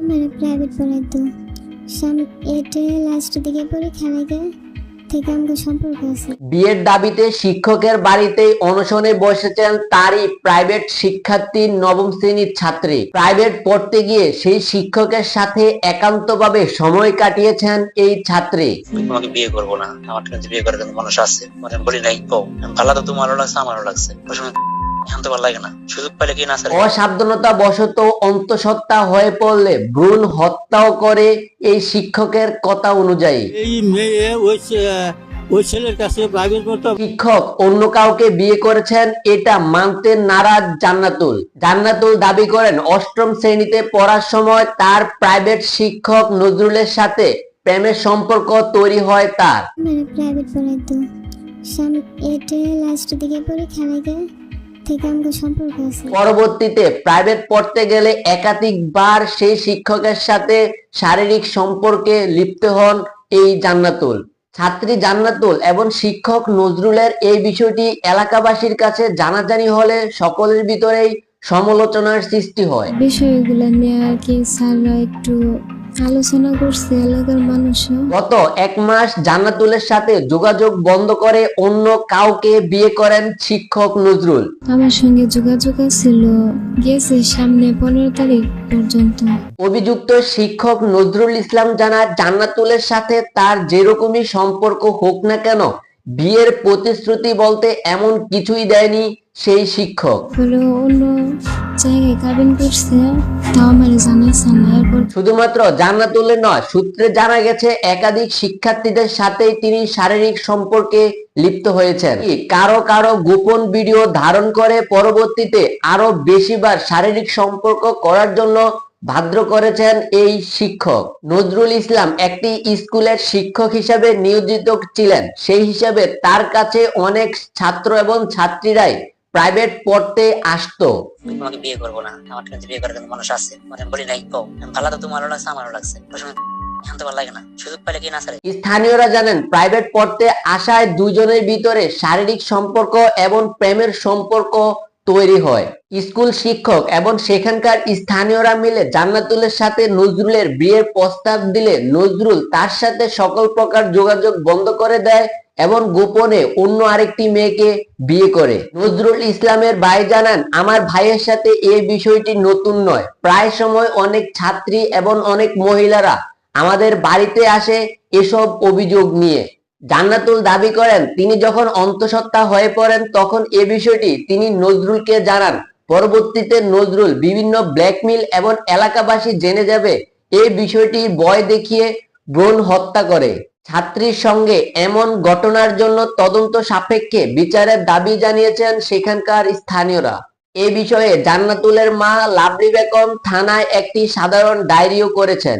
मेरा प्राइवेट पढ़ाई तो शाम 8 लास्ट दिखे परीक्षा लगे থেকে আমাদের সম্পর্ক আছে। বিয়ের দাবিতে শিক্ষকের বাড়িতেই অনশনে বসেছেন তারই প্রাইভেট শিক্ষার্থী নবম শ্রেণীর ছাত্রী। প্রাইভেট পড়তে গিয়ে সেই শিক্ষকের সাথে একান্তভাবে সময় কাটিয়েছেন এই ছাত্রী। তোমাকে বিয়ে করবো না, আমার কাছে বিয়ে করার জন্য মানুষ আছে, মানে বলি নাই তো ভালো তো তোমারও লাগছে আমারও লাগছে, অসাবধানতা বশত অন্তঃসত্ত্বা হয়ে পড়লে ভ্রূণ হত্যাও করে এই শিক্ষকের কথা অনুযায়ী। এই মেয়ে ওই ছেলের কাছে শিক্ষক অন্য কাউকে বিয়ে করেছেন এটা মানতে নারাজ জান্নাতুল দাবি করেন অষ্টম শ্রেণীতে পড়ার সময় তার প্রাইভেট শিক্ষক নজরুলের সাথে প্রেমের সম্পর্ক তৈরি হয় তার। मेरा प्राइवेट पढ़ाई तो शाम 8 लास्ट दिखे परीक्षा लगे থেকে আমাদের সম্পর্ক আছে। পরবর্তীতে প্রাইভেট পড়তে গেলে একাধিকবার সেই শিক্ষকের সাথে শারীরিক সম্পর্কে লিপ্ত হন এই জান্নাতুল। ছাত্রী জান্নাতুল এবং শিক্ষক নজরুলের এই বিষয়টি এলাকাবাসীর কাছে জানাজানি হলে সকলের ভিতরেই সমালোচনার সৃষ্টি হয়। বিষয়গুলো নিয়ে আর কি স্যাররা একটু আলোচনা করছে এলাকার মানুষও। গত 1 মাস জান্নাতুলের সাথে যোগাযোগ বন্ধ করে অন্য কাউকে বিয়ে করেন শিক্ষক নজরুল। আমার সঙ্গে যোগাযোগ ছিল গেছে সামনে 15 তারিখ পর্যন্ত। অভিযুক্ত শিক্ষক নজরুল ইসলাম জানান জান্নাতুলের সাথে তার যেরকমই সম্পর্ক হোক না কেন বিয়ের প্রতিশ্রুতি বলতে এমন কিছুই দেয়নি সেই শিক্ষক। অন্য জায়গায় কাবিন করছে তাও আমার জানাইছে না। এরপর শুধুমাত্র জান্নাতুলের নয়, সূত্রে জানা গেছে একাধিক শিক্ষার্থীদের সাথেই তিনি শারীরিক সম্পর্কে লিপ্ত হয়েছেন। কারো গোপন ভিডিও ধারণ করে পরবর্তীতে আরো বেশিবার শারীরিক সম্পর্ক করার জন্য বাধ্য করেছেন এই শিক্ষক। নজরুল ইসলাম একটি স্কুলের শিক্ষক হিসেবে নিয়োজিত ছিলেন, সেই হিসাবে তার কাছে অনেক ছাত্র এবং ছাত্রীরাই প্রাইভেট পড়তে আসতো। তোমাকে বিয়ে করবো না, আমার কাছে বিয়ে করার জন্য মানুষ আছে, মানে বলি নাই তো ভালো তো তোমারও লাগছে আমারও লাগছে, স্থানীয়রা জানেন প্রাইভেট পড়তে আসায় দুজনের ভিতরে শারীরিক সম্পর্ক এবং প্রেমের সম্পর্ক তৈরি হয়। স্কুল শিক্ষক এবং সেখানকার স্থানীয়রা মিলে জান্নাতুলের সাথে নজরুলের বিয়ের প্রস্তাব দিলে নজরুল তার সাথে সকল প্রকার যোগাযোগ বন্ধ করে দেয় এবং গোপনে অন্য আরেকটি মেয়েকে বিয়ে করে। নজরুল ইসলামের ভাই জানান, আমার ভাইয়ের সাথে এই বিষয়টি নতুন নয়, প্রায় সময় অনেক ছাত্রী এবং অনেক মহিলারা আমাদের বাড়িতে আসে এসব অভিযোগ নিয়ে। জান্নাতুল দাবি করেন তিনি যখন অন্তঃসত্ত্বা হয়ে পড়েন তখন এ বিষয়টি তিনি নজরুলকে জানান। পরবর্তীতে নজরুল বিভিন্ন ব্ল্যাকমেইল এবং এলাকাবাসী জেনে যাবে এই বিষয়টি ভয় দেখিয়ে ভ্রূণ হত্যা করে। ছাত্রীর সঙ্গে এমন ঘটনার জন্য তদন্ত সাপেক্ষে বিচারের দাবি জানিয়েছেন সেখানকার স্থানীয়রা। এ বিষয়ে জান্নাতুলের মা লাভলি বেগম থানায় একটি সাধারণ ডায়েরিও করেছেন।